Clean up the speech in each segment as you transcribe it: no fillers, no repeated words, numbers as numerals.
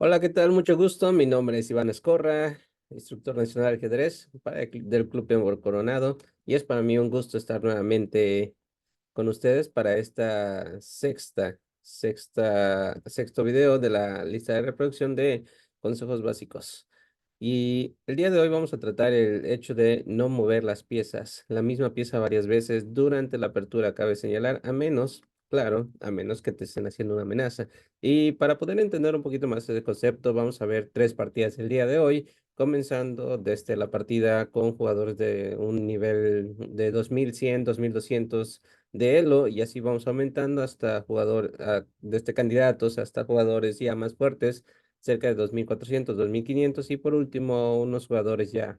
Hola, ¿qué tal? Mucho gusto. Mi nombre es Iván Escorra, instructor nacional de ajedrez del Club Penguin Coronado, y es para mí un gusto estar nuevamente con ustedes para esta sexto video de la lista de reproducción de consejos básicos. Y el día de hoy vamos a tratar el hecho de no mover las piezas, la misma pieza varias veces durante la apertura, cabe señalar, a menos, claro, a menos que te estén haciendo una amenaza. Y para poder entender un poquito más ese concepto, vamos a ver tres partidas el día de hoy, comenzando desde la partida con jugadores de un nivel de 2100, 2200 de Elo, y así vamos aumentando hasta desde candidatos hasta jugadores ya más fuertes, cerca de 2400, 2500, y por último unos jugadores ya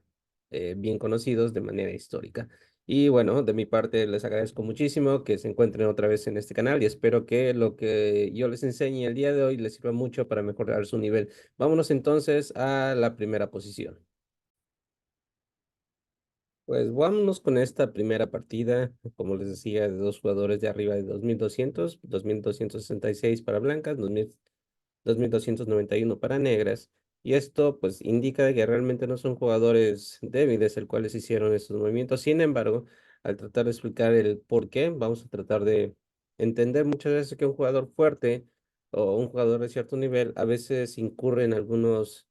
bien conocidos de manera histórica. Y bueno, de mi parte les agradezco muchísimo que se encuentren otra vez en este canal y espero que lo que yo les enseñe el día de hoy les sirva mucho para mejorar su nivel. Vámonos entonces a la primera posición. Pues vámonos con esta primera partida, como les decía, de dos jugadores de arriba de 2266 para blancas, 2291 para negras. Y esto pues indica de que realmente no son jugadores débiles el cuales hicieron estos movimientos. Sin embargo, al tratar de explicar el por qué, vamos a tratar de entender muchas veces que un jugador fuerte o un jugador de cierto nivel a veces incurre en algunos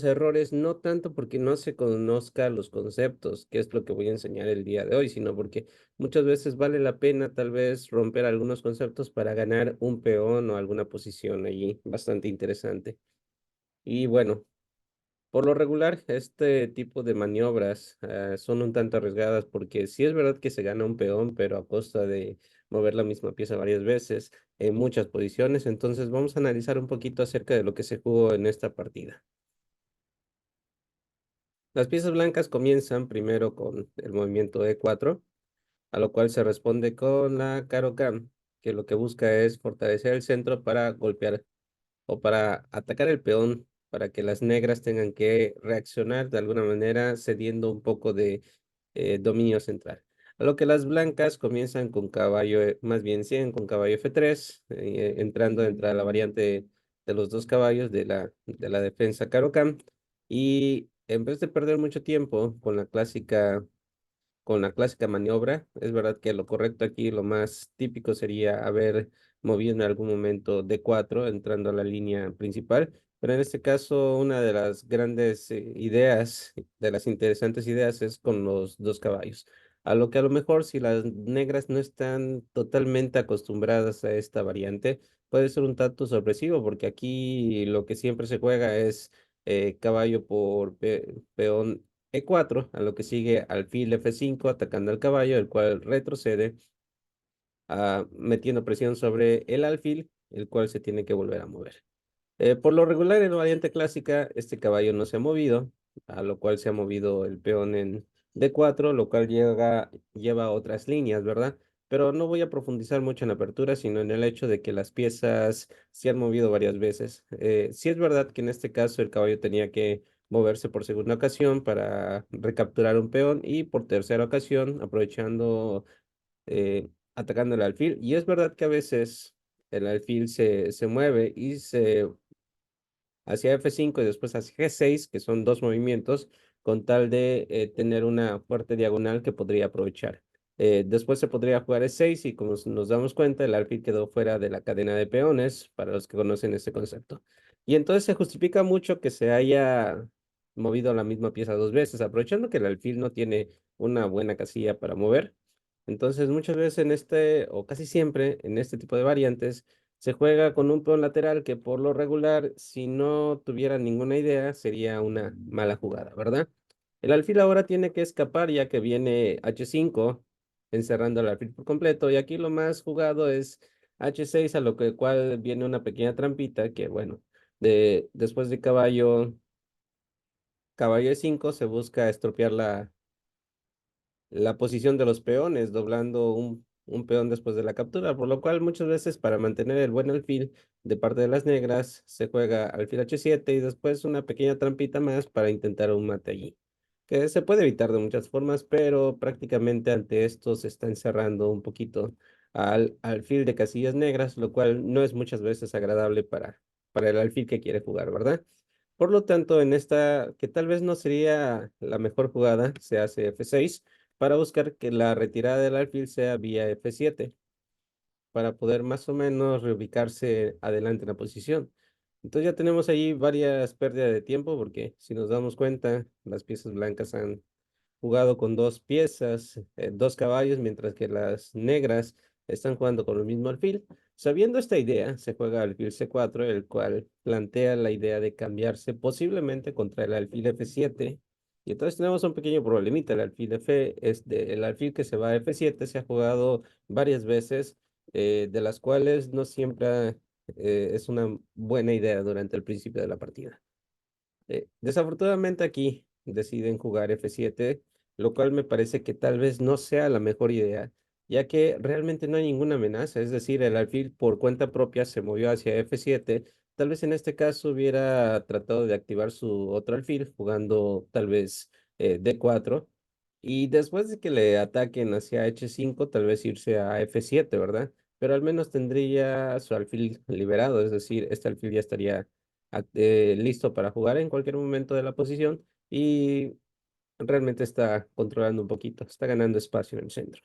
errores, no tanto porque no se conozca los conceptos, que es lo que voy a enseñar el día de hoy, sino porque muchas veces vale la pena tal vez romper algunos conceptos para ganar un peón o alguna posición allí bastante interesante. Y bueno, por lo regular, este tipo de maniobras son un tanto arriesgadas porque sí es verdad que se gana un peón, pero a costa de mover la misma pieza varias veces en muchas posiciones. Entonces vamos a analizar un poquito acerca de lo que se jugó en esta partida. Las piezas blancas comienzan primero con el movimiento E4, a lo cual se responde con la Caro-Kann, que lo que busca es fortalecer el centro para golpear o para atacar el peón, para que las negras tengan que reaccionar de alguna manera, cediendo un poco de dominio central. A lo que las blancas comienzan con caballo, más bien 100 con caballo F3, entrando dentro de la variante de los dos caballos de la defensa Caro-Kann. Y en vez de perder mucho tiempo con la clásica maniobra, es verdad que lo correcto aquí, lo más típico sería haber movido en algún momento D4 entrando a la línea principal, pero en este caso una de las grandes ideas, de las interesantes ideas es con los dos caballos. A lo que a lo mejor si las negras no están totalmente acostumbradas a esta variante, puede ser un tanto sorpresivo, porque aquí lo que siempre se juega es caballo por peón E4, a lo que sigue alfil F5 atacando al caballo, el cual retrocede, metiendo presión sobre el alfil, el cual se tiene que volver a mover. Por lo regular, en la variante clásica, este caballo no se ha movido, a lo cual se ha movido el peón en D4, lo cual lleva otras líneas, ¿verdad? Pero no voy a profundizar mucho en la apertura, sino en el hecho de que las piezas se han movido varias veces. Sí es verdad que en este caso el caballo tenía que moverse por segunda ocasión para recapturar un peón y por tercera ocasión, aprovechando, atacando el alfil. Y es verdad que a veces el alfil se mueve y se hacia F5 y después hacia G6, que son dos movimientos, con tal de tener una fuerte diagonal que podría aprovechar. Después se podría jugar E6 y como nos damos cuenta, el alfil quedó fuera de la cadena de peones, para los que conocen este concepto. Y entonces se justifica mucho que se haya movido la misma pieza dos veces, aprovechando que el alfil no tiene una buena casilla para mover. Entonces, muchas veces o casi siempre, en este tipo de variantes, se juega con un peón lateral que por lo regular, si no tuviera ninguna idea, sería una mala jugada, ¿verdad? El alfil ahora tiene que escapar ya que viene H5, encerrando al alfil por completo, y aquí lo más jugado es H6, a lo que cual viene una pequeña trampita que, bueno, después de caballo E5 se busca estropear la posición de los peones, doblando un peón después de la captura, por lo cual muchas veces para mantener el buen alfil de parte de las negras se juega alfil H7 y después una pequeña trampita más para intentar un mate allí, que se puede evitar de muchas formas, pero prácticamente ante esto se está encerrando un poquito al alfil de casillas negras, lo cual no es muchas veces agradable para el alfil que quiere jugar, ¿verdad? Por lo tanto, en esta, que tal vez no sería la mejor jugada, se hace F6 para buscar que la retirada del alfil sea vía F7 para poder más o menos reubicarse adelante en la posición. Entonces ya tenemos ahí varias pérdidas de tiempo porque si nos damos cuenta, las piezas blancas han jugado con dos piezas, dos caballos, mientras que las negras están jugando con el mismo alfil. Sabiendo esta idea, se juega alfil C4, el cual plantea la idea de cambiarse posiblemente contra el alfil F7. Y entonces tenemos un pequeño problemita. El alfil que se va a F7 se ha jugado varias veces, de las cuales no siempre es una buena idea durante el principio de la partida. Desafortunadamente aquí deciden jugar F7, lo cual me parece que tal vez no sea la mejor idea, ya que realmente no hay ninguna amenaza, es decir, el alfil por cuenta propia se movió hacia F7, tal vez en este caso hubiera tratado de activar su otro alfil jugando tal vez D4, y después de que le ataquen hacia H5, tal vez irse a F7, ¿verdad? Pero al menos tendría su alfil liberado, es decir, este alfil ya estaría listo para jugar en cualquier momento de la posición y realmente está controlando un poquito, está ganando espacio en el centro.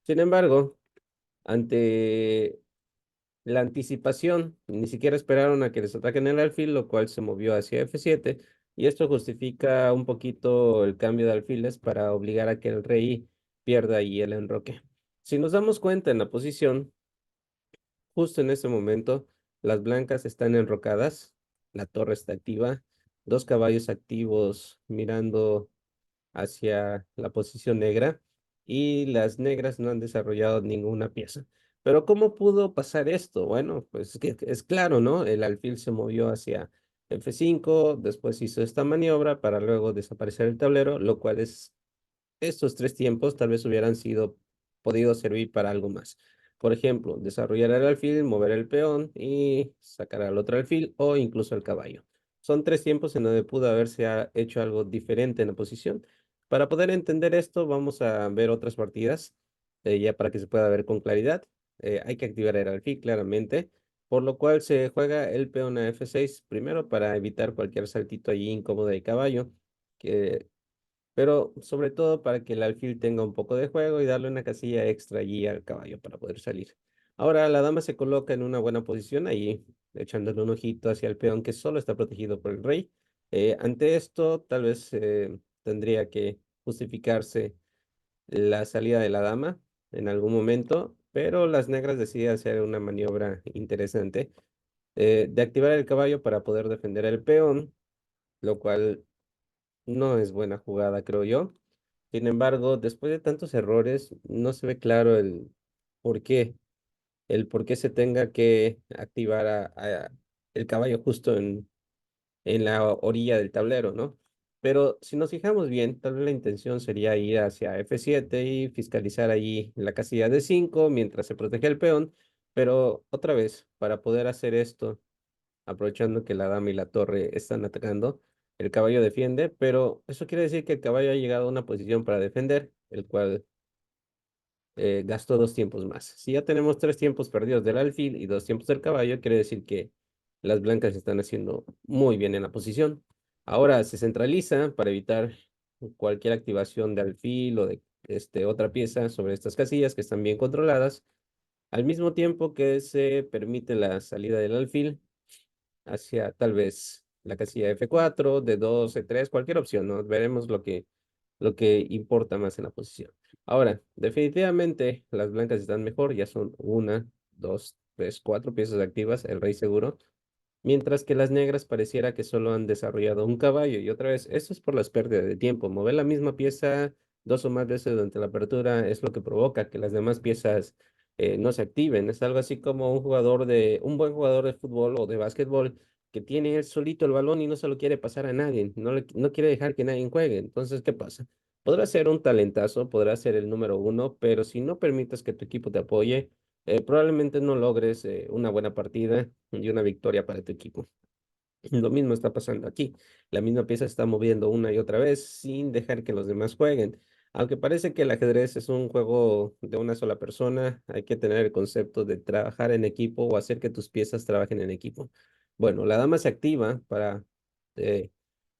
Sin embargo, ante la anticipación, ni siquiera esperaron a que les ataquen el alfil, lo cual se movió hacia F7 y esto justifica un poquito el cambio de alfiles para obligar a que el rey pierda ahí el enroque. Si nos damos cuenta en la posición, justo en ese momento, las blancas están enrocadas, la torre está activa, dos caballos activos mirando hacia la posición negra y las negras no han desarrollado ninguna pieza. Pero ¿cómo pudo pasar esto? Bueno, pues es claro, ¿no? El alfil se movió hacia F5, después hizo esta maniobra para luego desaparecer el tablero, lo cual es estos tres tiempos tal vez hubieran sido podido servir para algo más. Por ejemplo, desarrollar el alfil, mover el peón y sacar al otro alfil o incluso el caballo. Son tres tiempos en donde pudo haberse hecho algo diferente en la posición. Para poder entender esto, vamos a ver otras partidas, ya para que se pueda ver con claridad. Hay que activar el alfil claramente, por lo cual se juega el peón a F6 primero para evitar cualquier saltito allí incómodo de caballo, que pero sobre todo para que el alfil tenga un poco de juego y darle una casilla extra allí al caballo para poder salir. Ahora la dama se coloca en una buena posición ahí, echándole un ojito hacia el peón que solo está protegido por el rey. Ante esto, tal vez tendría que justificarse la salida de la dama en algún momento, pero las negras deciden hacer una maniobra interesante, de activar el caballo para poder defender el peón, lo cual no es buena jugada, creo yo. Sin embargo, después de tantos errores, no se ve claro por qué, el por qué se tenga que activar el caballo justo en la orilla del tablero, ¿no? Pero si nos fijamos bien, tal vez la intención sería ir hacia F7 y fiscalizar allí la casilla de 5 mientras se protege el peón, pero otra vez, para poder hacer esto aprovechando que la dama y la torre están atacando. El caballo defiende, pero eso quiere decir que el caballo ha llegado a una posición para defender, el cual gastó dos tiempos más. Si ya tenemos tres tiempos perdidos del alfil y dos tiempos del caballo, quiere decir que las blancas están haciendo muy bien en la posición. Ahora se centraliza para evitar cualquier activación de alfil o de otra pieza sobre estas casillas que están bien controladas, al mismo tiempo que se permite la salida del alfil hacia tal vez la casilla F4, D2, C3, cualquier opción, ¿no? Veremos lo que importa más en la posición. Ahora, definitivamente las blancas están mejor, ya son una, dos, tres, cuatro piezas activas, el rey seguro, mientras que las negras pareciera que solo han desarrollado un caballo. Y otra vez, esto es por las pérdidas de tiempo. Mover la misma pieza dos o más veces durante la apertura es lo que provoca que las demás piezas no se activen. Es algo así como un buen jugador de fútbol o de básquetbol que tiene él solito el balón y no se lo quiere pasar a nadie, no quiere dejar que nadie juegue. Entonces, ¿qué pasa? Podrá ser un talentazo, podrá ser el número uno, pero si no permites que tu equipo te apoye, probablemente no logres una buena partida y una victoria para tu equipo. Lo mismo está pasando aquí. La misma pieza se está moviendo una y otra vez sin dejar que los demás jueguen. Aunque parece que el ajedrez es un juego de una sola persona, hay que tener el concepto de trabajar en equipo o hacer que tus piezas trabajen en equipo. Bueno, la dama se activa para eh,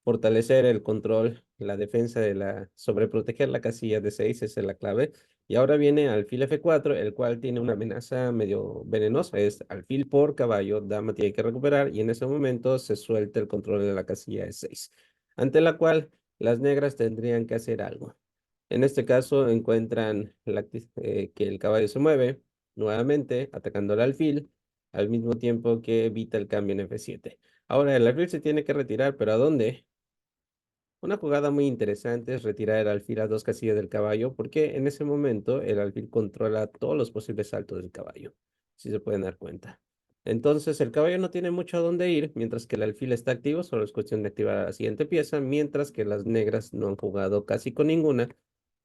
fortalecer el control, la defensa de sobreproteger la casilla de 6, esa es la clave. Y ahora viene alfil F4, el cual tiene una amenaza medio venenosa, es alfil por caballo, dama tiene que recuperar y en ese momento se suelta el control de la casilla de 6, ante la cual las negras tendrían que hacer algo. En este caso encuentran que el caballo se mueve nuevamente atacando al alfil al mismo tiempo que evita el cambio en F7. Ahora el alfil se tiene que retirar, pero ¿a dónde? Una jugada muy interesante es retirar el alfil a 2 casillas del caballo, porque en ese momento el alfil controla todos los posibles saltos del caballo, si se pueden dar cuenta. Entonces el caballo no tiene mucho a dónde ir, mientras que el alfil está activo, solo es cuestión de activar a la siguiente pieza, mientras que las negras no han jugado casi con ninguna,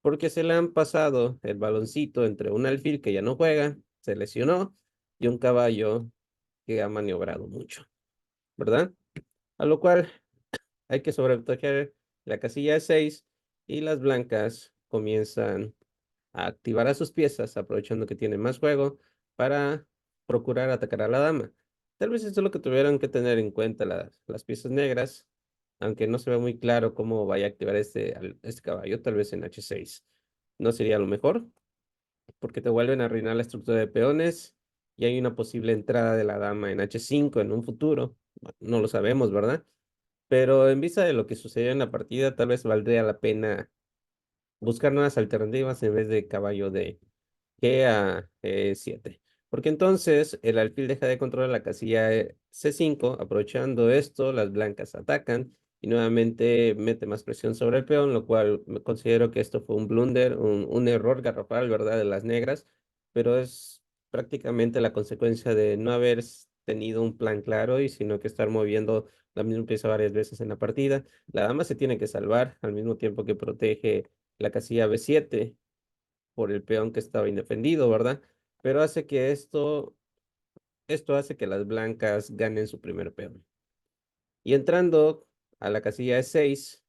porque se le han pasado el baloncito entre un alfil que ya no juega, se lesionó, y un caballo que ha maniobrado mucho, ¿verdad? A lo cual hay que sobreproteger la casilla de 6 y las blancas comienzan a activar a sus piezas, aprovechando que tienen más juego para procurar atacar a la dama. Tal vez esto es lo que tuvieran que tener en cuenta las piezas negras, aunque no se ve muy claro cómo vaya a activar este caballo, tal vez en H6. No sería lo mejor, porque te vuelven a arruinar la estructura de peones y hay una posible entrada de la dama en H5 en un futuro. Bueno, no lo sabemos, ¿verdad? Pero en vista de lo que sucedió en la partida, tal vez valdría la pena buscar nuevas alternativas en vez de caballo de G a E7. Porque entonces el alfil deja de controlar la casilla C5. Aprovechando esto, las blancas atacan y nuevamente mete más presión sobre el peón, lo cual me considero que esto fue un blunder, un error garrafal, ¿verdad? De las negras, pero es prácticamente la consecuencia de no haber tenido un plan claro y sino que estar moviendo la misma pieza varias veces en la partida. La dama se tiene que salvar al mismo tiempo que protege la casilla B7 por el peón que estaba indefendido, ¿verdad? Pero hace que esto hace que las blancas ganen su primer peón. Y entrando a la casilla de 6,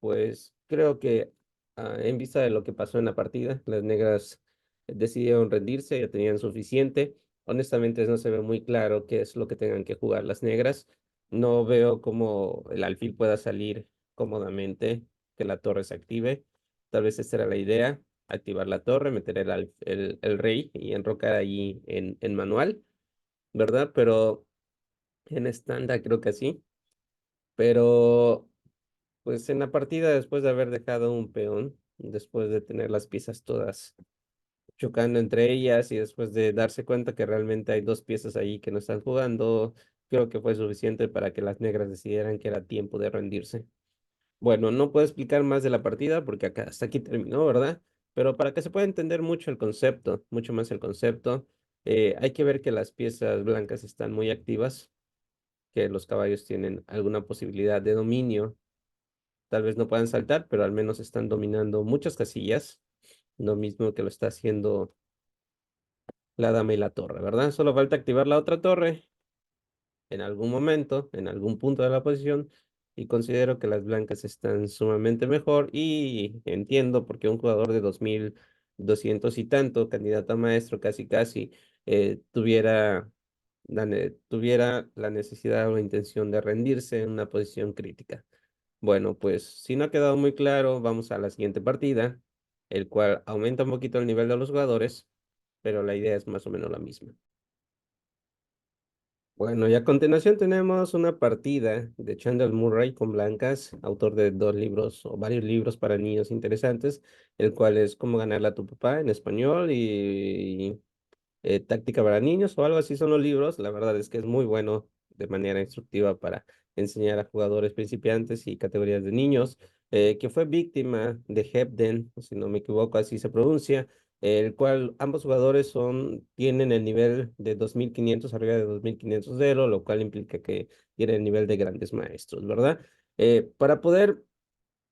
pues creo que en vista de lo que pasó en la partida, las negras decidieron rendirse, ya tenían suficiente. Honestamente no se ve muy claro qué es lo que tengan que jugar las negras. No veo cómo el alfil pueda salir cómodamente, que la torre se active. Tal vez esta era la idea, activar la torre, meter el rey y enrocar ahí en manual, ¿verdad? Pero en estándar creo que sí. Pero pues en la partida, después de haber dejado un peón, después de tener las piezas todas chocando entre ellas y después de darse cuenta que realmente hay 2 piezas ahí que no están jugando, creo que fue suficiente para que las negras decidieran que era tiempo de rendirse. Bueno, no puedo explicar más de la partida porque acá hasta aquí terminó, ¿verdad? Pero para que se pueda entender mucho el concepto, mucho más el concepto, hay que ver que las piezas blancas están muy activas, que los caballos tienen alguna posibilidad de dominio. Tal vez no puedan saltar, pero al menos están dominando muchas casillas, lo mismo que lo está haciendo la dama y la torre, ¿verdad? Solo falta activar la otra torre en algún momento, en algún punto de la posición, y considero que las blancas están sumamente mejor y entiendo por qué un jugador de 2200 y tanto, candidato a maestro casi casi, tuviera la necesidad o intención de rendirse en una posición crítica. Bueno, pues si no ha quedado muy claro, vamos a la siguiente partida, el cual aumenta un poquito el nivel de los jugadores, pero la idea es más o menos la misma. Bueno, y a continuación tenemos una partida de Chandler Murray con blancas, autor de 2 libros o varios libros para niños interesantes, el cual es Cómo ganarle a tu papá en español y Táctica para niños o algo así son los libros. La verdad es que es muy bueno de manera instructiva para enseñar a jugadores principiantes y categorías de niños, que fue víctima de Hebden, si no me equivoco, así se pronuncia, el cual ambos jugadores tienen el nivel de 2500, arriba de 2500 de Elo, lo cual implica que tienen el nivel de grandes maestros, ¿verdad? Para poder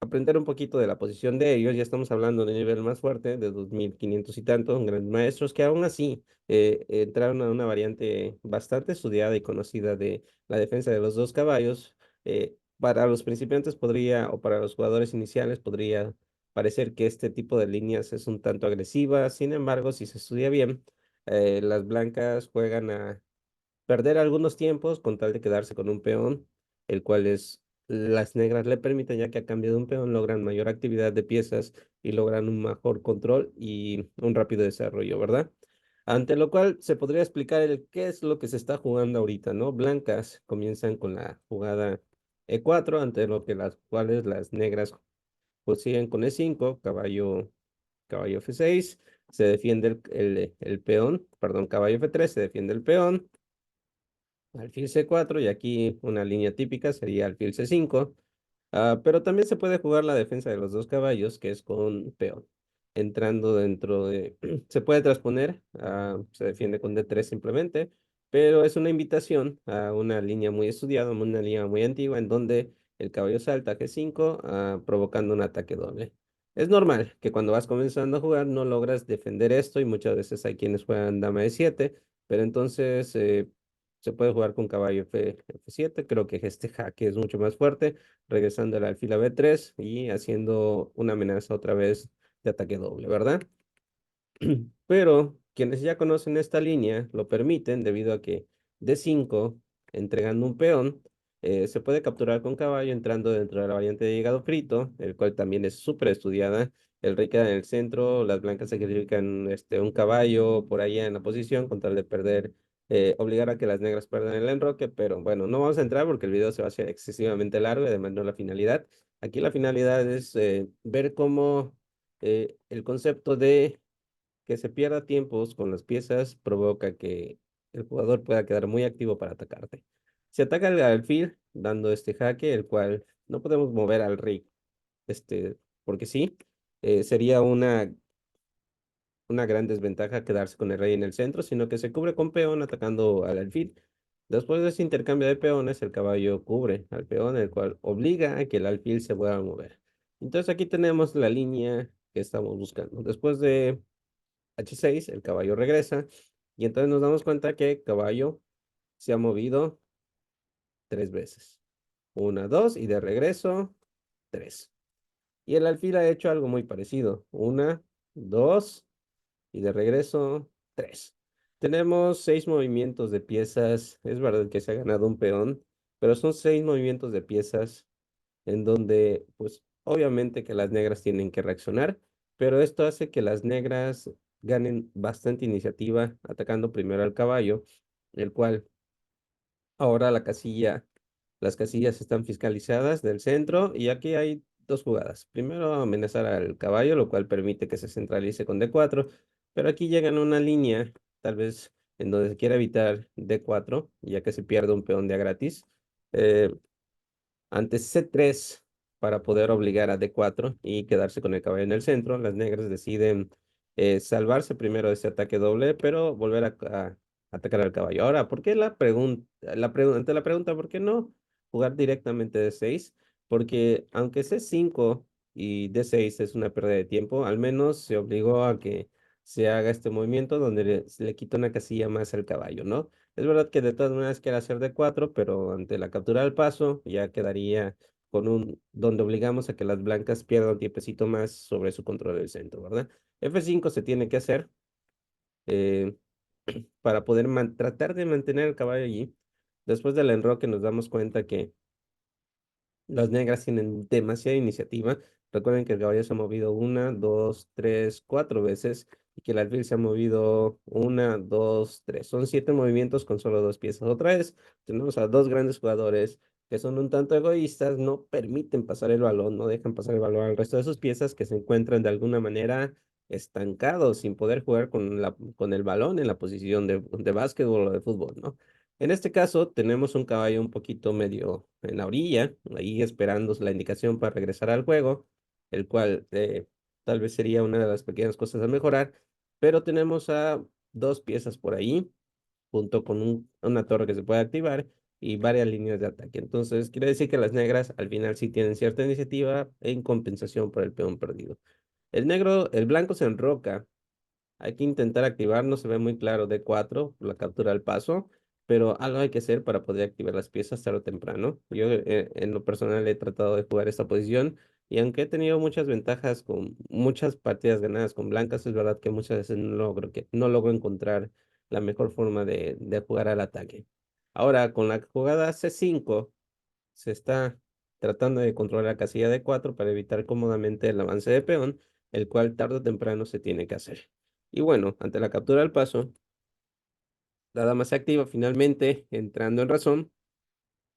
aprender un poquito de la posición de ellos, ya estamos hablando de nivel más fuerte, de 2500 y tantos, grandes maestros, que aún así entraron a una variante bastante estudiada y conocida de la defensa de los 2 caballos. Para los principiantes podría, o para los jugadores iniciales, podría parecer que este tipo de líneas es un tanto agresiva, sin embargo, si se estudia bien, las blancas juegan perder algunos tiempos con tal de quedarse con un peón, el cual es las negras le permiten, ya que a cambio de un peón logran mayor actividad de piezas y logran un mejor control y un rápido desarrollo, ¿verdad? Ante lo cual se podría explicar el qué es lo que se está jugando ahorita, ¿no? Blancas comienzan con la jugada E4, ante lo que las cuales las negras pues siguen con E5, caballo F6, se defiende el peón, perdón, caballo F3, se defiende el peón, alfil C4, y aquí una línea típica sería alfil C5. Pero también se puede jugar la defensa de los dos caballos, que es con peón. Entrando dentro de... Se puede transponer, se defiende con D3 simplemente, pero es una invitación a una línea muy estudiada, una línea muy antigua, en donde el caballo salta a G5, provocando un ataque doble. Es normal que cuando vas comenzando a jugar no logras defender esto, y muchas veces hay quienes juegan dama de 7, pero entonces se puede jugar con caballo F7. Creo que este jaque es mucho más fuerte, regresando al alfil a B3 y haciendo una amenaza otra vez de ataque doble, ¿verdad? Pero quienes ya conocen esta línea lo permiten debido a que D5, entregando un peón, se puede capturar con caballo entrando dentro de la variante de llegado frito, el cual también es súper estudiada. El rey queda en el centro, las blancas sacrifican un caballo por allá en la posición con tal de perder, obligar a que las negras pierdan el enroque, pero bueno, no vamos a entrar porque el video se va a hacer excesivamente largo y además no la finalidad. Aquí la finalidad es ver cómo el concepto de que se pierda tiempos con las piezas provoca que el jugador pueda quedar muy activo para atacarte. Se ataca el alfil dando este jaque, el cual no podemos mover al rey, porque sí, sería una gran desventaja quedarse con el rey en el centro, sino que se cubre con peón atacando al alfil. Después de ese intercambio de peones, el caballo cubre al peón, el cual obliga a que el alfil se vuelva a mover. Entonces aquí tenemos la línea que estamos buscando. Después de H6, el caballo regresa, y entonces nos damos cuenta que el caballo se ha movido 3 veces. Una, dos, y de regreso, tres. Y el alfil ha hecho algo muy parecido. Una, dos, y de regreso, tres. Tenemos 6 movimientos de piezas. Es verdad que se ha ganado un peón, pero son 6 movimientos de piezas en donde, pues, obviamente que las negras tienen que reaccionar, pero esto hace que las negras ganen bastante iniciativa atacando primero al caballo, el cual ahora las casillas están fiscalizadas del centro, y aquí hay dos jugadas. Primero amenazar al caballo, lo cual permite que se centralice con D4, pero aquí llegan a una línea, tal vez en donde se quiera evitar D4, ya que se pierde un peón de a gratis. Eh, Ante C3, para poder obligar a D4 y quedarse con el caballo en el centro, las negras deciden salvarse primero de ese ataque doble, pero volver a atacar al caballo. Ahora, ¿por qué ante la pregunta, ¿por qué no jugar directamente D6? Porque aunque C5 y D6 es una pérdida de tiempo, al menos se obligó a que se haga este movimiento donde se le quita una casilla más al caballo, ¿no? Es verdad que de todas maneras quiere hacer D4, pero ante la captura del paso ya quedaría donde obligamos a que las blancas pierdan un tiempecito más sobre su control del centro, ¿verdad? F5 se tiene que hacer eh, para poder tratar de mantener el caballo allí. Después del enroque nos damos cuenta que las negras tienen demasiada iniciativa. Recuerden que el caballo se ha movido una, dos, tres, cuatro veces, y que el alfil se ha movido una, dos, tres. Son 7 movimientos con solo 2 piezas. Otra vez, tenemos a dos grandes jugadores que son un tanto egoístas, no permiten pasar el balón, no dejan pasar el balón al resto de sus piezas, que se encuentran de alguna manera estancados sin poder jugar con el balón en la posición de básquetbol o de fútbol, ¿no? En este caso, tenemos un caballo un poquito medio en la orilla, ahí esperando la indicación para regresar al juego, el cual tal vez sería una de las pequeñas cosas a mejorar, pero tenemos a dos piezas por ahí, junto con una torre que se puede activar y varias líneas de ataque. Entonces, quiere decir que las negras al final sí tienen cierta iniciativa en compensación por el peón perdido. El blanco se enroca. Hay que intentar activar, no se ve muy claro D4, la captura al paso, pero algo hay que hacer para poder activar las piezas tarde o temprano. Yo en lo personal he tratado de jugar esta posición, y aunque he tenido muchas ventajas con muchas partidas ganadas con blancas, es verdad que muchas veces no logro encontrar la mejor forma de jugar al ataque. Ahora, con la jugada C5, se está tratando de controlar la casilla de 4 para evitar cómodamente el avance de peón, el cual tarde o temprano se tiene que hacer. Y bueno, ante la captura del paso, la dama se activa finalmente, entrando en razón,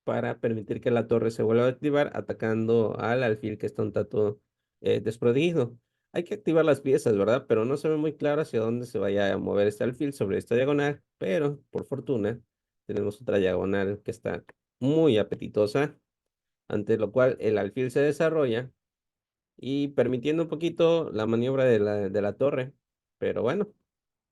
para permitir que la torre se vuelva a activar, atacando al alfil que está un tanto desprotegido. Hay que activar las piezas, ¿verdad? Pero no se ve muy claro hacia dónde se vaya a mover este alfil sobre esta diagonal, pero por fortuna tenemos otra diagonal que está muy apetitosa, ante lo cual el alfil se desarrolla y permitiendo un poquito la maniobra de la torre. Pero bueno,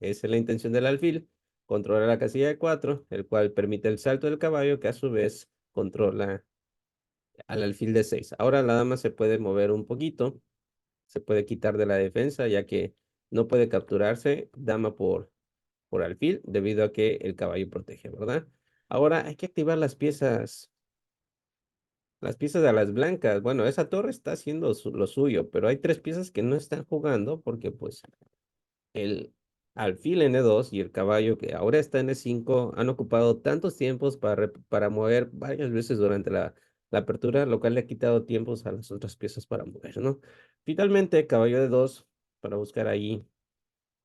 esa es la intención del alfil, controlar la casilla de 4, el cual permite el salto del caballo, que a su vez controla al alfil de 6. Ahora la dama se puede mover un poquito, se puede quitar de la defensa, ya que no puede capturarse dama por alfil, debido a que el caballo protege, ¿verdad? Ahora hay que activar las piezas de las blancas. Bueno, esa torre está haciendo lo suyo, pero hay tres piezas que no están jugando porque pues el alfil N2 y el caballo que ahora está en E5 han ocupado tantos tiempos para mover varias veces durante la apertura, lo cual le ha quitado tiempos a las otras piezas para mover, ¿no? Finalmente, caballo de 2 para buscar ahí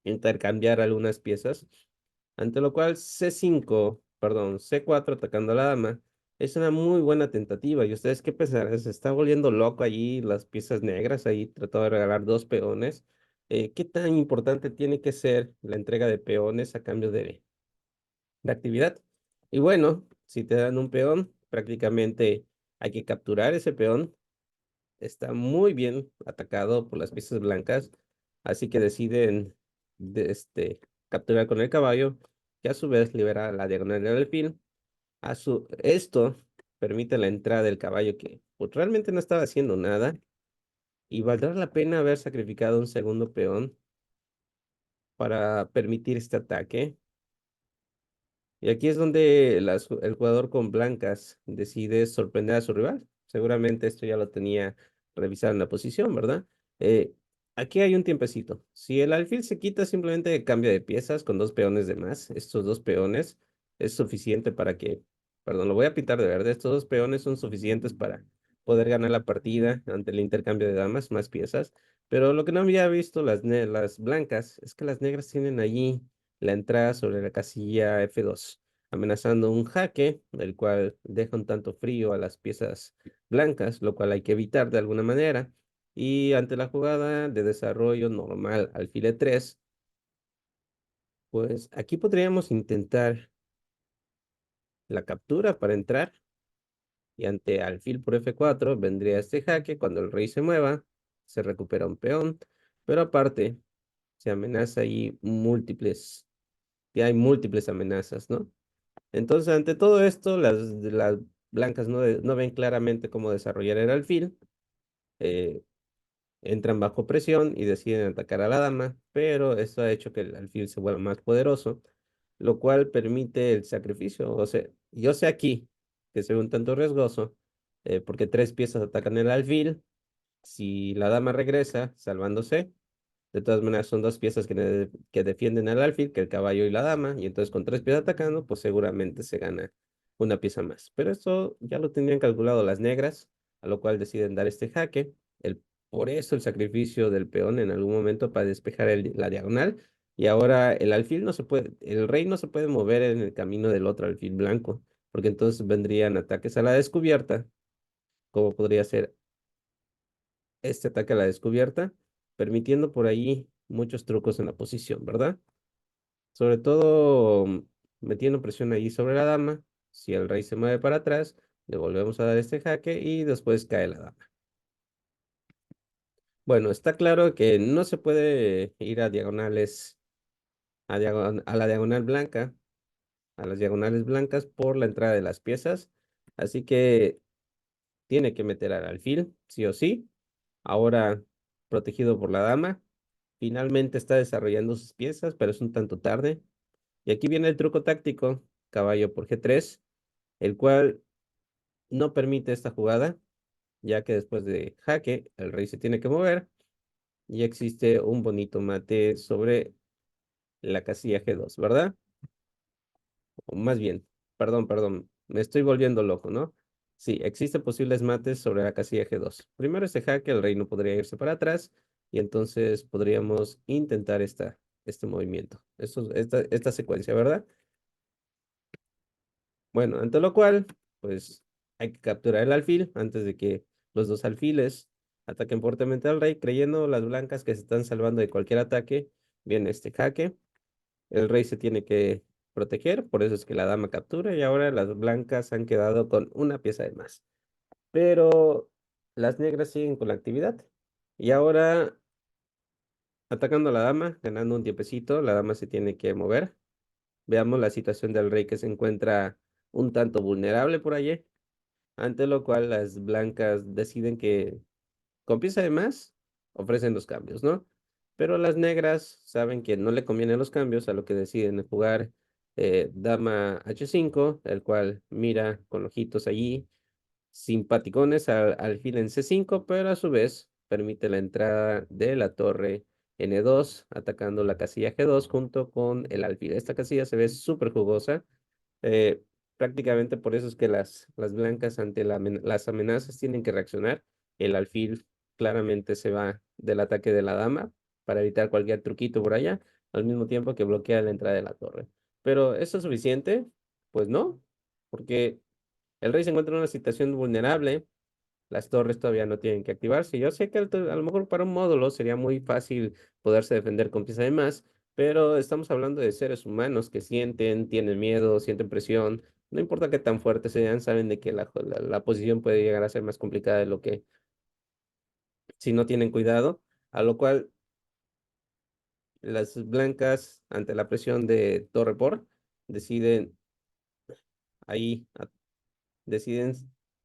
intercambiar algunas piezas, ante lo cual C5, perdón, C4 atacando a la dama, es una muy buena tentativa. ¿Y ustedes qué pensarán? Se está volviendo loco allí las piezas negras, ahí trató de regalar dos peones. ¿Qué tan importante tiene que ser la entrega de peones a cambio de actividad? Y bueno, si te dan un peón, prácticamente hay que capturar ese peón. Está muy bien atacado por las piezas blancas, así que deciden capturar con el caballo, que a su vez libera la diagonal del alfil. Esto permite la entrada del caballo, que pues, realmente no estaba haciendo nada, y valdrá la pena haber sacrificado un segundo peón para permitir este ataque. Y aquí es donde el jugador con blancas decide sorprender a su rival. Seguramente esto ya lo tenía revisado en la posición, ¿verdad? Eh, Aquí hay un tiempecito. Si el alfil se quita, simplemente cambia de piezas con dos peones de más. Estos dos peones es suficiente para que, perdón, lo voy a pintar de verde. Estos dos peones son suficientes para poder ganar la partida ante el intercambio de damas, más piezas. Pero lo que no había visto las blancas es que las negras tienen allí la entrada sobre la casilla F2, amenazando un jaque, el cual deja un tanto frío a las piezas blancas, lo cual hay que evitar de alguna manera. Y ante la jugada de desarrollo normal alfil E3, pues aquí podríamos intentar la captura para entrar, y ante alfil por F4 vendría este jaque. Cuando el rey se mueva, se recupera un peón, pero aparte se amenaza ahí y hay múltiples amenazas, ¿no? Entonces, ante todo esto, las blancas no ven claramente cómo desarrollar el alfil, eh, entran bajo presión y deciden atacar a la dama, pero esto ha hecho que el alfil se vuelva más poderoso, lo cual permite el sacrificio. O sea, yo sé aquí que se ve un tanto riesgoso, porque tres piezas atacan el alfil. Si la dama regresa salvándose, de todas maneras, son dos piezas que defienden al alfil, que el caballo y la dama, y entonces con tres piezas atacando, pues seguramente se gana una pieza más. Pero esto ya lo tenían calculado las negras, a lo cual deciden dar este jaque. Por eso el sacrificio del peón en algún momento para despejar la diagonal. Y ahora el rey no se puede mover en el camino del otro alfil blanco, porque entonces vendrían ataques a la descubierta, como podría ser este ataque a la descubierta, permitiendo por ahí muchos trucos en la posición, ¿verdad? Sobre todo metiendo presión ahí sobre la dama. Si el rey se mueve para atrás, le volvemos a dar este jaque y después cae la dama. Bueno, está claro que no se puede ir a diagonales, a la diagonal blanca, a las diagonales blancas por la entrada de las piezas. Así que tiene que meter al alfil, sí o sí. Ahora protegido por la dama. Finalmente está desarrollando sus piezas, pero es un tanto tarde. Y aquí viene el truco táctico, caballo por G3, el cual no permite esta jugada, ya que después de jaque, el rey se tiene que mover y existe un bonito mate sobre la casilla G2, ¿verdad? O más bien, Perdón, me estoy volviendo loco, ¿no? Sí, existen posibles mates sobre la casilla G2. Primero este jaque, el rey no podría irse para atrás y entonces podríamos intentar este movimiento, esta secuencia, ¿verdad? Bueno, ante lo cual, pues hay que capturar el alfil antes de que los dos alfiles ataquen fuertemente al rey, creyendo las blancas que se están salvando de cualquier ataque. Viene este jaque. El rey se tiene que proteger, por eso es que la dama captura y ahora las blancas han quedado con una pieza de más. Pero las negras siguen con la actividad. Y ahora, atacando a la dama, ganando un tiempecito, la dama se tiene que mover. Veamos la situación del rey que se encuentra un tanto vulnerable por allí, ante lo cual las blancas deciden que con pieza de más ofrecen los cambios, ¿no? Pero las negras saben que no le convienen los cambios, a lo que deciden jugar dama H5, el cual mira con ojitos allí, simpaticones al alfil en C5, pero a su vez permite la entrada de la torre N2, atacando la casilla G2 junto con el alfil. Esta casilla se ve súper jugosa. eh, Prácticamente por eso es que las blancas ante las amenazas tienen que reaccionar. El alfil claramente se va del ataque de la dama para evitar cualquier truquito por allá, al mismo tiempo que bloquea la entrada de la torre. Pero ¿eso es suficiente? Pues no, porque el rey se encuentra en una situación vulnerable, las torres todavía no tienen que activarse. Yo sé que a lo mejor para un módulo sería muy fácil poderse defender con pieza de más, pero estamos hablando de seres humanos que sienten, tienen miedo, sienten presión. No importa qué tan fuertes sean, saben de que la posición puede llegar a ser más complicada de lo que si no tienen cuidado, a lo cual las blancas, ante la presión de torre por, deciden ahí deciden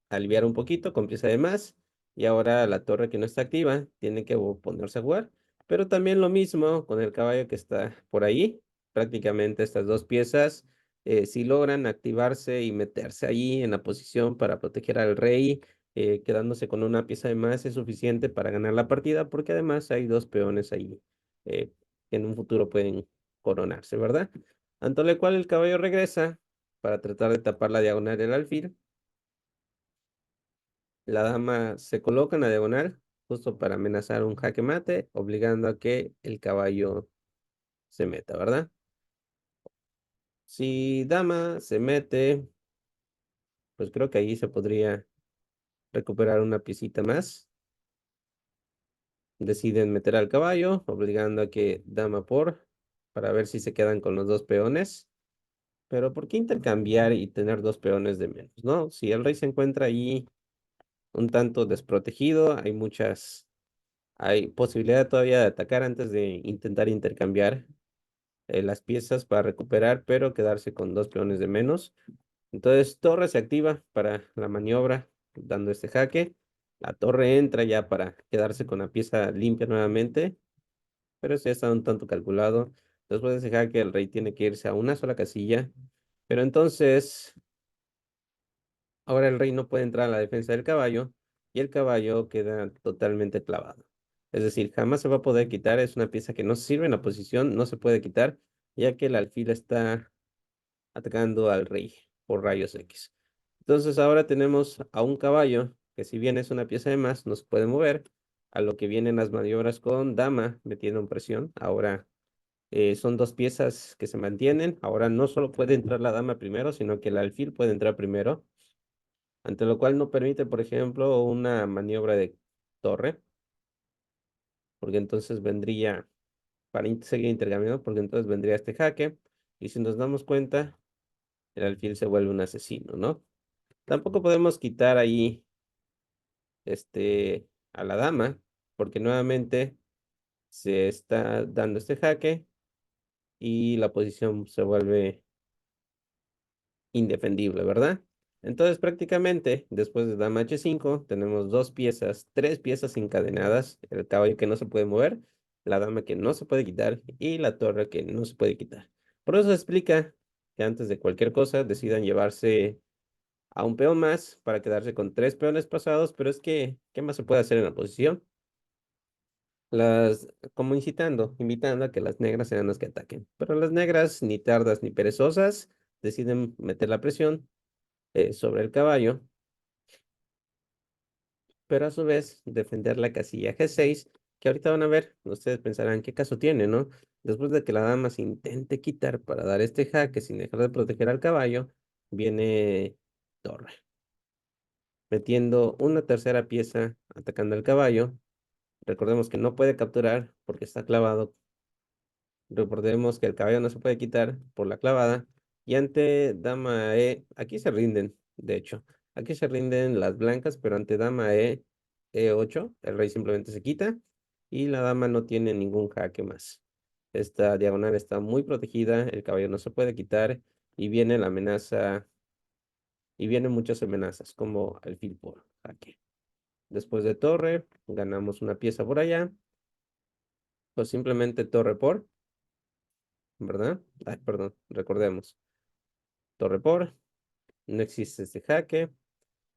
aliviar un poquito con pieza de más y ahora la torre que no está activa tiene que ponerse a jugar. Pero también lo mismo con el caballo que está por ahí. Prácticamente estas dos piezas, si logran activarse y meterse allí en la posición para proteger al rey, quedándose con una pieza de más es suficiente para ganar la partida porque además hay dos peones ahí eh, que en un futuro pueden coronarse, ¿verdad? Ante lo cual el caballo regresa para tratar de tapar la diagonal del alfil. La dama se coloca en la diagonal justo para amenazar un jaque mate, obligando a que el caballo se meta, ¿verdad? Si dama se mete, pues creo que ahí se podría recuperar una piecita más. Deciden meter al caballo, obligando a que dama por, para ver si se quedan con los dos peones. Pero ¿por qué intercambiar y tener dos peones de menos, no? Si el rey se encuentra ahí un tanto desprotegido, hay posibilidad todavía de atacar antes de intentar intercambiar las piezas para recuperar, pero quedarse con dos peones de menos. Entonces, torre se activa para la maniobra, dando este jaque. La torre entra ya para quedarse con la pieza limpia nuevamente, pero eso ya está un tanto calculado. Después de ese jaque, el rey tiene que irse a una sola casilla, pero entonces ahora el rey no puede entrar a la defensa del caballo y el caballo queda totalmente clavado. Es decir, jamás se va a poder quitar, es una pieza que no sirve en la posición, no se puede quitar, ya que el alfil está atacando al rey por rayos X. Entonces ahora tenemos a un caballo que si bien es una pieza de más, no se puede mover, a lo que vienen las maniobras con dama metiendo en presión. Ahora son dos piezas que se mantienen. Ahora no solo puede entrar la dama primero, sino que el alfil puede entrar primero, ante lo cual no permite, por ejemplo, una maniobra de torre, porque entonces vendría, para seguir intercambiando, porque entonces vendría este jaque, y si nos damos cuenta, el alfil se vuelve un asesino, ¿no? Tampoco podemos quitar ahí, a la dama, porque nuevamente se está dando este jaque y la posición se vuelve indefendible, ¿verdad? Entonces prácticamente después de dama H5 tenemos dos piezas, tres piezas encadenadas, el caballo que no se puede mover, la dama que no se puede quitar y la torre que no se puede quitar. Por eso se explica que antes de cualquier cosa decidan llevarse a un peón más para quedarse con tres peones pasados, pero es que, ¿qué más se puede hacer en la posición? Como invitando a que las negras sean las que ataquen. Pero las negras, ni tardas ni perezosas, deciden meter la presión sobre el caballo, pero a su vez defender la casilla G6, que ahorita van a ver, ustedes pensarán, ¿qué caso tiene, no? Después de que la dama se intente quitar para dar este jaque sin dejar de proteger al caballo, viene torre, metiendo una tercera pieza atacando al caballo. Recordemos que no puede capturar porque está clavado. Recordemos que el caballo no se puede quitar por la clavada. Y ante dama E, aquí se rinden, de hecho. Aquí se rinden las blancas, pero ante dama E, E8, el rey simplemente se quita y la dama no tiene ningún jaque más. Esta diagonal está muy protegida, el caballo no se puede quitar y viene la amenaza, y vienen muchas amenazas, como alfil por jaque. Después de torre, ganamos una pieza por allá, o simplemente torre por, ¿verdad? Ay, perdón, recordemos. Torre por, no existe este jaque,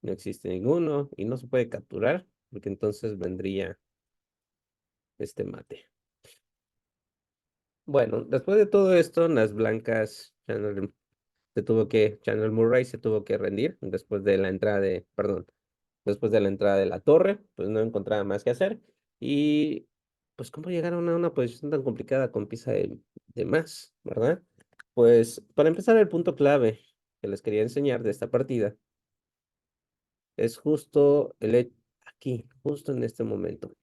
no existe ninguno y no se puede capturar porque entonces vendría este mate. Bueno, después de todo esto, las blancas, Channel Murray se tuvo que rendir después de la entrada de, perdón, después de la entrada de la torre, pues no encontraba más que hacer. Y pues cómo llegaron a una posición tan complicada con pieza de más, ¿verdad? Pues para empezar, el punto clave que les quería enseñar de esta partida es justo aquí, justo en este momento.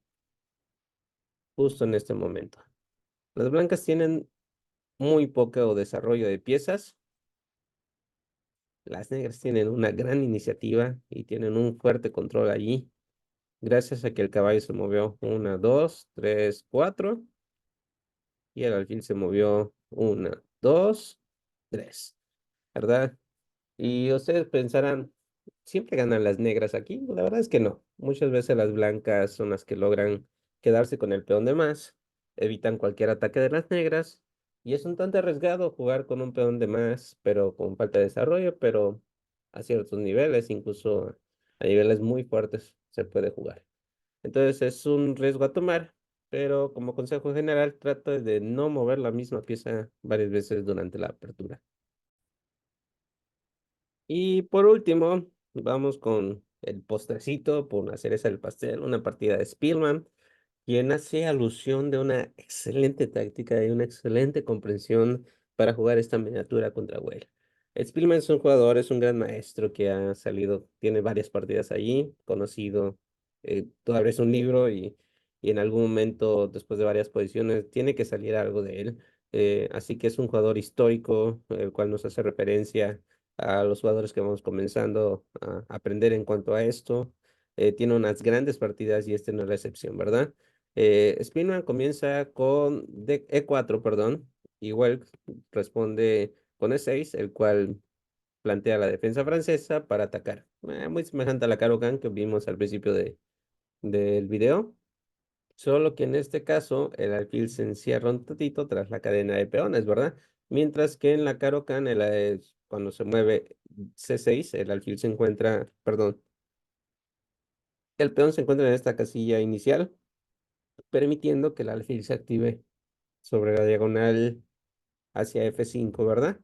Las blancas tienen muy poco desarrollo de piezas. Las negras tienen una gran iniciativa y tienen un fuerte control allí, gracias a que el caballo se movió 1, 2, 3, 4 y el alfil se movió 1, 2, 3, ¿verdad? Y ustedes pensarán, ¿siempre ganan las negras aquí? La verdad es que no. Muchas veces las blancas son las que logran quedarse con el peón de más, evitan cualquier ataque de las negras, y es un tanto arriesgado jugar con un peón de más, pero con falta de desarrollo, pero a ciertos niveles, incluso a niveles muy fuertes, se puede jugar. Entonces es un riesgo a tomar, pero como consejo general, trata de no mover la misma pieza varias veces durante la apertura. Y por último, vamos con el postrecito, por una cereza del pastel, una partida de Spielman, quien hace alusión de una excelente táctica y una excelente comprensión para jugar esta miniatura contra Well. Spielman es un jugador, es un gran maestro que ha salido, tiene varias partidas allí, conocido, tú abres un libro y en algún momento, después de varias posiciones, tiene que salir algo de él. Así que es un jugador histórico, el cual nos hace referencia a los jugadores que vamos comenzando a aprender en cuanto a esto. Tiene unas grandes partidas y este no es la excepción, ¿verdad? Spinman comienza con E4, perdón, igual responde con E6, el cual plantea la defensa francesa para atacar. Muy semejante a la Caro Kann que vimos al principio del video, solo que en este caso el alfil se encierra un tatito tras la cadena de peones, ¿verdad? Mientras que en la Caro Kann, cuando se mueve C6, el alfil se encuentra, perdón, el peón se encuentra en esta casilla inicial, permitiendo que el alfil se active sobre la diagonal hacia F5, ¿verdad?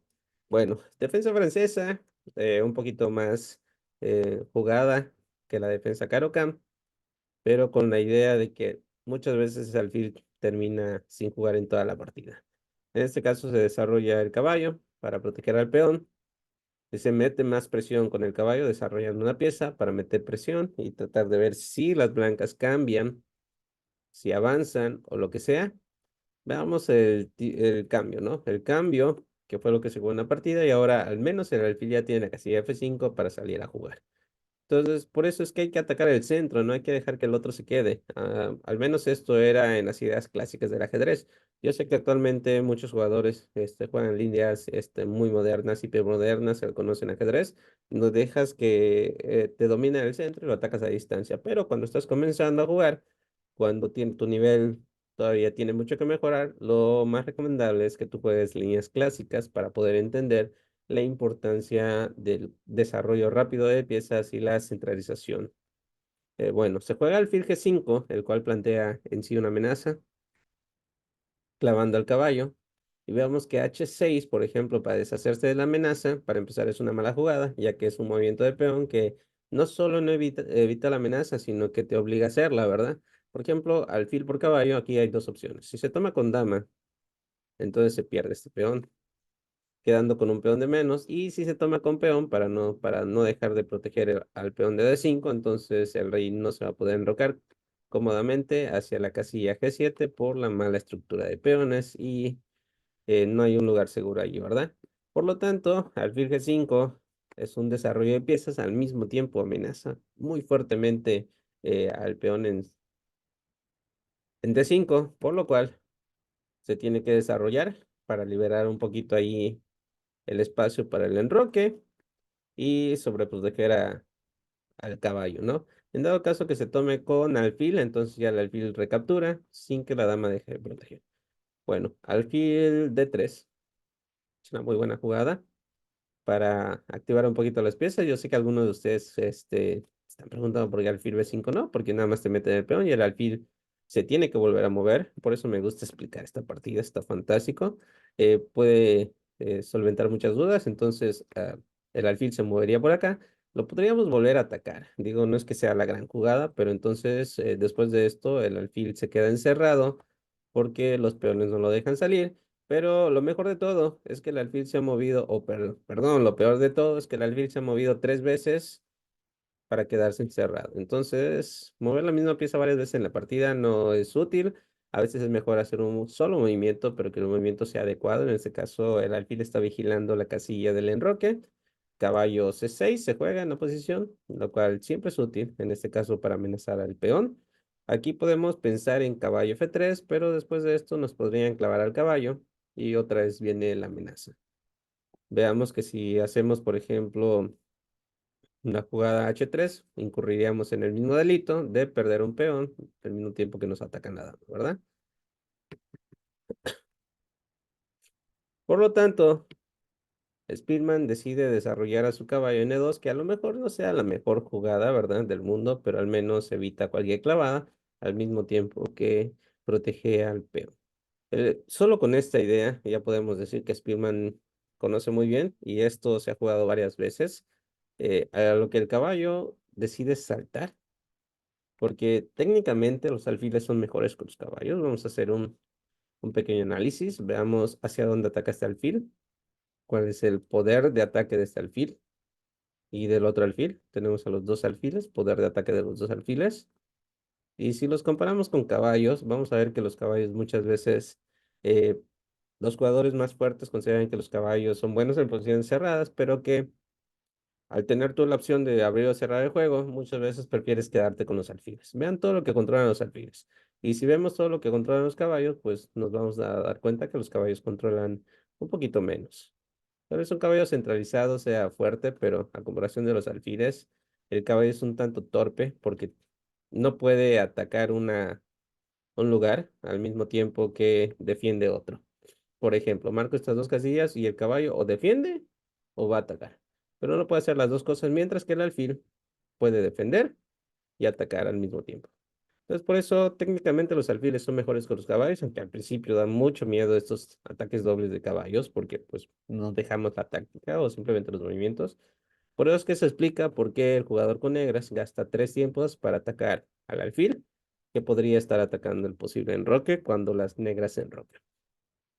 Bueno, defensa francesa, un poquito más jugada que la defensa Caro-Kann, pero con la idea de que muchas veces el alfil termina sin jugar en toda la partida. En este caso se desarrolla el caballo para proteger al peón, y se mete más presión con el caballo, desarrollando una pieza para meter presión y tratar de ver si las blancas cambian, si avanzan o lo que sea. Veamos el cambio, ¿no? El cambio, que fue lo que se jugó en la partida, y ahora al menos el alfil ya tiene la casilla F5 para salir a jugar. Entonces, por eso es que hay que atacar el centro, no hay que dejar que el otro se quede. Al menos esto era en las ideas clásicas del ajedrez. Yo sé que actualmente muchos jugadores juegan líneas muy modernas, hipermodernas, se conocen ajedrez. No dejas que te domine el centro y lo atacas a distancia. Pero cuando estás comenzando a jugar, cuando tu nivel todavía tiene mucho que mejorar, lo más recomendable es que tú juegues líneas clásicas para poder entender la importancia del desarrollo rápido de piezas y la centralización. Bueno, se juega alfil G5, el cual plantea en sí una amenaza, clavando al caballo. Y veamos que H6, por ejemplo, para deshacerse de la amenaza, para empezar es una mala jugada, ya que es un movimiento de peón que no solo no evita la amenaza, sino que te obliga a hacerla, ¿verdad? Por ejemplo, alfil por caballo, aquí hay dos opciones. Si se toma con dama, entonces se pierde este peón, quedando con un peón de menos. Y si se toma con peón, para no dejar de proteger al peón de D5, entonces el rey no se va a poder enrocar cómodamente hacia la casilla G7 por la mala estructura de peones y no hay un lugar seguro allí, ¿verdad? Por lo tanto, alfil G5 es un desarrollo de piezas, al mismo tiempo amenaza muy fuertemente al peón en D5, por lo cual se tiene que desarrollar para liberar un poquito ahí el espacio para el enroque y sobreproteger al caballo, ¿no? En dado caso que se tome con alfil, entonces ya el alfil recaptura sin que la dama deje de proteger. Bueno, alfil D3 es una muy buena jugada para activar un poquito las piezas. Yo sé que algunos de ustedes están preguntando por qué alfil B5 no, porque nada más te meten el peón y el alfil se tiene que volver a mover. Por eso me gusta explicar esta partida, está fantástico. Puede solventar muchas dudas, entonces el alfil se movería por acá. Lo podríamos volver a atacar. Digo, no es que sea la gran jugada, pero entonces después de esto el alfil se queda encerrado porque los peones no lo dejan salir. Pero lo mejor de todo es que el alfil se ha movido, perdón, lo peor de todo es que el alfil se ha movido 3 veces para quedarse encerrado. Entonces, mover la misma pieza varias veces en la partida no es útil. A veces es mejor hacer un solo movimiento, pero que el movimiento sea adecuado. En este caso, el alfil está vigilando la casilla del enroque. Caballo C6 se juega en la posición, lo cual siempre es útil, en este caso para amenazar al peón. Aquí podemos pensar en caballo F3, pero después de esto nos podrían clavar al caballo y otra vez viene la amenaza. Veamos que si hacemos, por ejemplo, una jugada H3, incurriríamos en el mismo delito de perder un peón al mismo tiempo que nos atacan la dama, ¿verdad? Por lo tanto, Speedman decide desarrollar a su caballo N2, que a lo mejor no sea la mejor jugada, ¿verdad? Del mundo, pero al menos evita cualquier clavada, al mismo tiempo que protege al peón. Solo con esta idea ya podemos decir que Spearman conoce muy bien y esto se ha jugado varias veces, a lo que el caballo decide saltar, porque técnicamente los alfiles son mejores que los caballos. Vamos a hacer un pequeño análisis, veamos hacia dónde ataca este alfil, cuál es el poder de ataque de este alfil y del otro alfil. Tenemos a los dos alfiles, poder de ataque de los dos alfiles. Y si los comparamos con caballos, vamos a ver que los caballos muchas veces eh, los jugadores más fuertes consideran que los caballos son buenos en posiciones cerradas, pero que al tener tú la opción de abrir o cerrar el juego, muchas veces prefieres quedarte con los alfiles. Vean todo lo que controlan los alfiles. Y si vemos todo lo que controlan los caballos, pues nos vamos a dar cuenta que los caballos controlan un poquito menos. Tal vez un caballo centralizado sea fuerte, pero a comparación de los alfiles, el caballo es un tanto torpe porque no puede atacar un lugar al mismo tiempo que defiende otro. Por ejemplo, marco estas dos casillas y el caballo o defiende o va a atacar. Pero no puede hacer las dos cosas, mientras que el alfil puede defender y atacar al mismo tiempo. Entonces, por eso técnicamente los alfiles son mejores que los caballos, aunque al principio dan mucho miedo estos ataques dobles de caballos, porque pues no dejamos la táctica o simplemente los movimientos. Por eso es que se explica por qué el jugador con negras gasta 3 tiempos para atacar al alfil, que podría estar atacando el posible enroque cuando las negras se enrocan.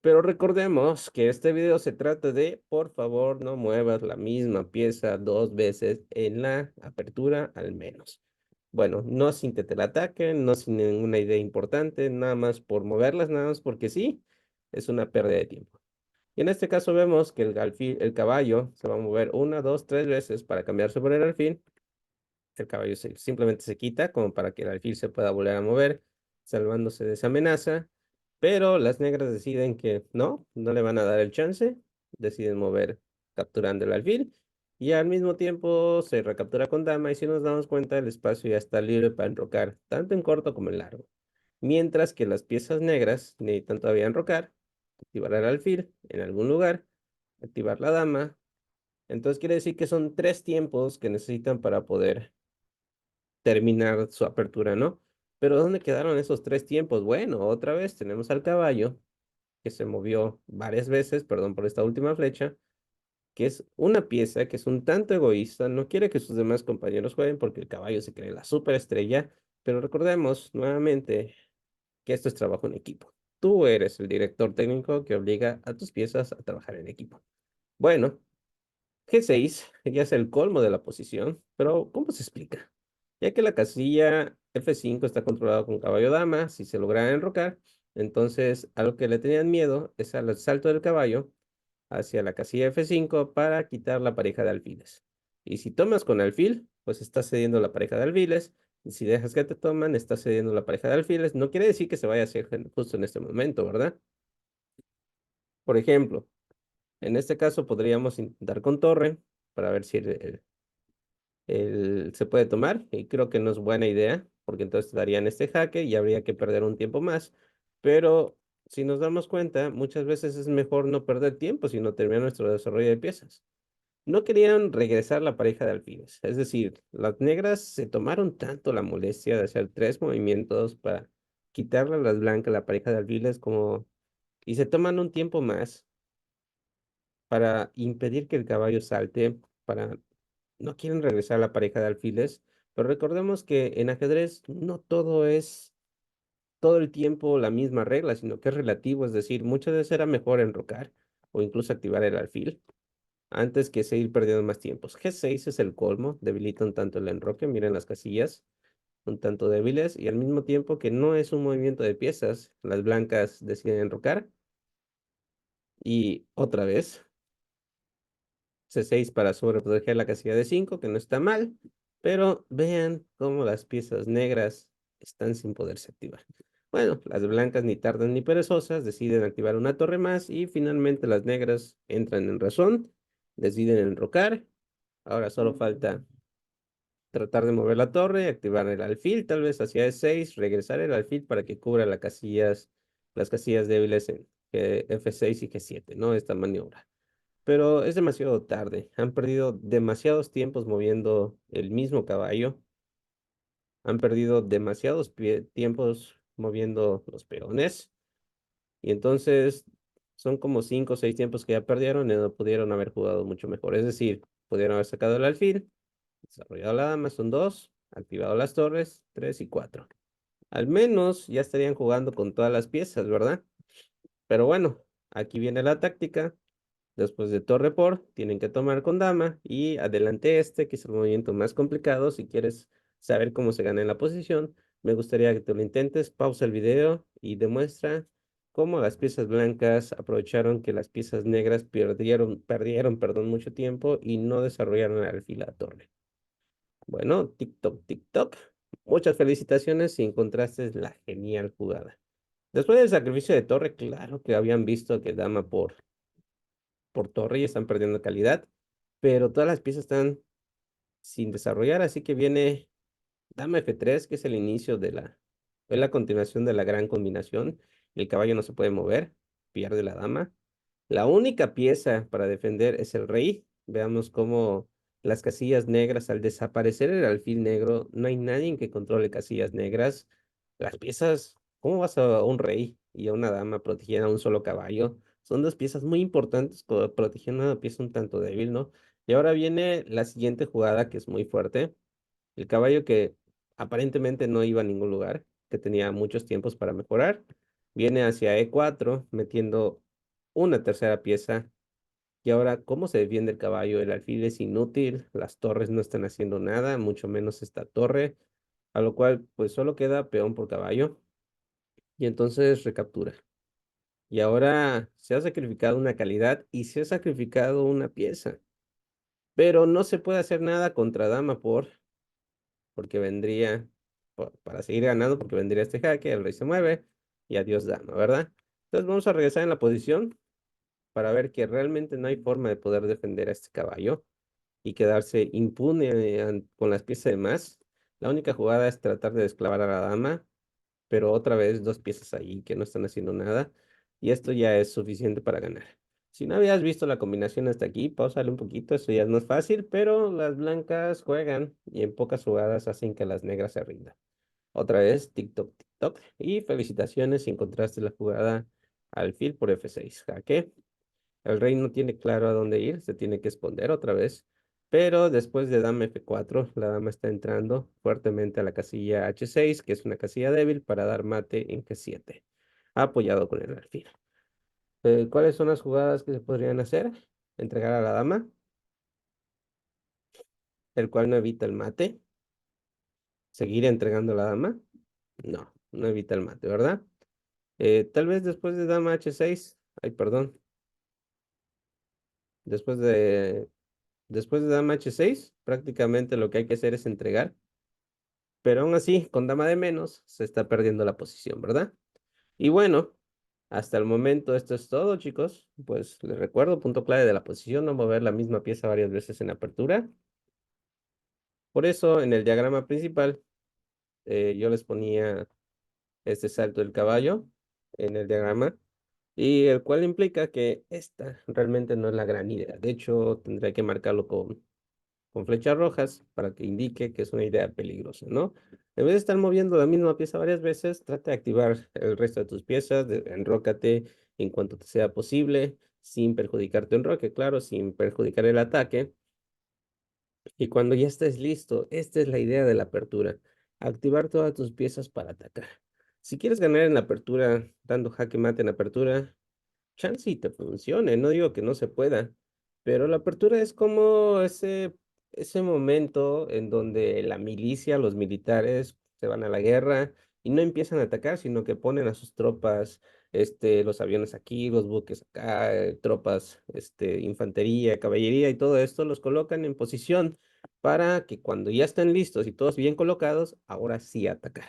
Pero recordemos que este video se trata de, por favor, no muevas la misma pieza 2 veces en la apertura al menos. Bueno, no sin que te la ataquen, no sin ninguna idea importante, nada más por moverlas, nada más porque sí, es una pérdida de tiempo. Y en este caso vemos que el caballo se va a mover 1, 2, 3 veces para cambiarse por el alfil. El caballo simplemente se quita como para que el alfil se pueda volver a mover, salvándose de esa amenaza. Pero las negras deciden que no le van a dar el chance. Deciden mover capturando el alfil. Y al mismo tiempo se recaptura con dama. Y si nos damos cuenta, el espacio ya está libre para enrocar, tanto en corto como en largo. Mientras que las piezas negras necesitan todavía enrocar, activar el alfil en algún lugar, activar la dama. Entonces quiere decir que son 3 tiempos que necesitan para poder terminar su apertura, ¿no? Pero ¿dónde quedaron esos 3 tiempos? Bueno, otra vez tenemos al caballo que se movió varias veces, perdón por esta última flecha, que es una pieza que es un tanto egoísta, no quiere que sus demás compañeros jueguen porque el caballo se cree la superestrella, pero recordemos nuevamente que esto es trabajo en equipo. Tú eres el director técnico que obliga a tus piezas a trabajar en equipo. Bueno, G6 ya es el colmo de la posición, pero ¿cómo se explica? Ya que la casilla F5 está controlada con caballo dama, si se logra enrocar, entonces a lo que le tenían miedo es al salto del caballo hacia la casilla F5 para quitar la pareja de alfiles. Y si tomas con alfil, pues estás cediendo la pareja de alfiles. Y si dejas que te toman, estás cediendo la pareja de alfiles. No quiere decir que se vaya a hacer justo en este momento, ¿verdad? Por ejemplo, en este caso podríamos intentar con torre para ver si se puede tomar. Y creo que no es buena idea, porque entonces te darían este jaque y habría que perder un tiempo más. Pero si nos damos cuenta, muchas veces es mejor no perder tiempo, sino terminar nuestro desarrollo de piezas. No querían regresar la pareja de alfiles. Es decir, las negras se tomaron tanto la molestia de hacer 3 movimientos para quitarle a las blancas la pareja de alfiles como... Y se toman un tiempo más para impedir que el caballo salte, para... No quieren regresar la pareja de alfiles, pero recordemos que en ajedrez no todo es todo el tiempo la misma regla, sino que es relativo. Es decir, muchas veces era mejor enrocar o incluso activar el alfil antes que seguir perdiendo más tiempos. G6 es el colmo, debilitan tanto el enroque, miren las casillas, un tanto débiles, y al mismo tiempo que no es un movimiento de piezas, las blancas deciden enrocar, y otra vez, C6 para sobreproteger la casilla de 5 que no está mal, pero vean cómo las piezas negras están sin poderse activar. Bueno, las blancas ni tardan ni perezosas, deciden activar una torre más, y finalmente las negras entran en razón, deciden enrocar. Ahora solo falta tratar de mover la torre, activar el alfil, tal vez hacia E6, regresar el alfil para que cubra las casillas débiles en F6 y G7, ¿no? Esta maniobra. Pero es demasiado tarde. Han perdido demasiados tiempos moviendo el mismo caballo. Han perdido demasiados tiempos moviendo los peones. Y entonces son como 5 o 6 tiempos que ya perdieron y no pudieron haber jugado mucho mejor. Es decir, pudieron haber sacado el alfil, desarrollado la dama, son 2, activado las torres, 3 y 4. Al menos ya estarían jugando con todas las piezas, ¿verdad? Pero bueno, aquí viene la táctica. Después de torre por, tienen que tomar con dama y adelante este, que es el movimiento más complicado. Si quieres saber cómo se gana en la posición, me gustaría que tú lo intentes. Pausa el video y demuestra cómo las piezas blancas aprovecharon que las piezas negras perdón, mucho tiempo y no desarrollaron el alfil a la torre. Bueno, TikTok, TikTok. Muchas felicitaciones si encontraste la genial jugada. Después del sacrificio de torre, claro que habían visto que dama por torre y están perdiendo calidad, pero todas las piezas están sin desarrollar, así que viene dama F3, que es el inicio es la continuación de la gran combinación. El caballo no se puede mover, pierde la dama. La única pieza para defender es el rey. Veamos cómo las casillas negras, al desaparecer el alfil negro, no hay nadie que controle casillas negras. Las piezas, ¿cómo vas a un rey y a una dama protegiendo a un solo caballo? Son dos piezas muy importantes protegiendo a una pieza un tanto débil, ¿no? Y ahora viene la siguiente jugada que es muy fuerte. El caballo que aparentemente no iba a ningún lugar, que tenía muchos tiempos para mejorar, viene hacia E4, metiendo una tercera pieza. Y ahora, ¿cómo se defiende el caballo? El alfil es inútil, las torres no están haciendo nada, mucho menos esta torre, a lo cual pues solo queda peón por caballo y entonces recaptura. Y ahora se ha sacrificado una calidad y se ha sacrificado una pieza, pero no se puede hacer nada contra dama porque vendría, para seguir ganando, porque vendría este jaque, el rey se mueve y adiós dama, ¿verdad? Entonces vamos a regresar en la posición para ver que realmente no hay forma de poder defender a este caballo y quedarse impune con las piezas de más. La única jugada es tratar de desclavar a la dama, pero otra vez dos piezas ahí que no están haciendo nada, y esto ya es suficiente para ganar. Si no habías visto la combinación hasta aquí, pausale un poquito, eso ya no es fácil, pero las blancas juegan y en pocas jugadas hacen que las negras se rindan. Otra vez, TikTok, TikTok, y felicitaciones si encontraste la jugada alfil por F6, jaque. El rey no tiene claro a dónde ir, se tiene que esconder otra vez. Pero después de dama F4, la dama está entrando fuertemente a la casilla H6, que es una casilla débil, para dar mate en G7, apoyado con el alfil. ¿Cuáles son las jugadas que se podrían hacer? Entregar a la dama, el cual no evita el mate. Seguir entregando a la dama. No, no evita el mate, ¿verdad? Tal vez después de dama H6, ay, perdón, después de, después de dama H6, prácticamente lo que hay que hacer es entregar, pero aún así, con dama de menos, se está perdiendo la posición, ¿verdad? Y bueno, hasta el momento esto es todo, chicos. Pues les recuerdo, punto clave de la posición, no mover la misma pieza varias veces en apertura. Por eso, en el diagrama principal, yo les ponía este salto del caballo en el diagrama, y el cual implica que esta realmente no es la gran idea. De hecho, tendría que marcarlo con flechas rojas para que indique que es una idea peligrosa, ¿no? En vez de estar moviendo la misma pieza varias veces, trata de activar el resto de tus piezas, enrócate en cuanto te sea posible, sin perjudicar tu enroque, claro, sin perjudicar el ataque. Y cuando ya estés listo, esta es la idea de la apertura, activar todas tus piezas para atacar. Si quieres ganar en la apertura, dando jaque mate en apertura, chance y te funcione, no digo que no se pueda, pero la apertura es como ese momento en donde la milicia, los militares se van a la guerra y no empiezan a atacar, sino que ponen a sus tropas, los aviones aquí, los buques acá, tropas, infantería, caballería y todo esto, los colocan en posición para que cuando ya estén listos y todos bien colocados, ahora sí atacar.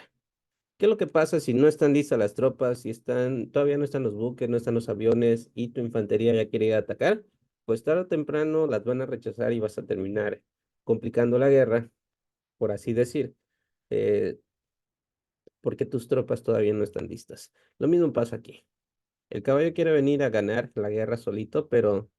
¿Qué es lo que pasa si no están listas las tropas, si todavía no están los buques, no están los aviones y tu infantería ya quiere ir a atacar? Pues tarde o temprano las van a rechazar y vas a terminar complicando la guerra, por así decir, eh, porque tus tropas todavía no están listas. Lo mismo pasa aquí. El caballo quiere venir a ganar la guerra solito, pero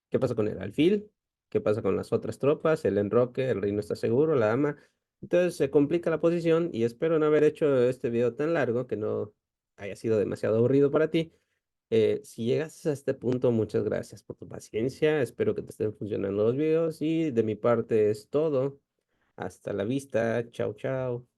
¿qué pasa con el alfil? ¿Qué pasa con las otras tropas? El enroque, el rey no está seguro, la dama. Entonces se complica la posición y espero no haber hecho este video tan largo, que no haya sido demasiado aburrido para ti. Si llegas a este punto, muchas gracias por tu paciencia. Espero que te estén funcionando los videos y de mi parte es todo. Hasta la vista. Chao, chao.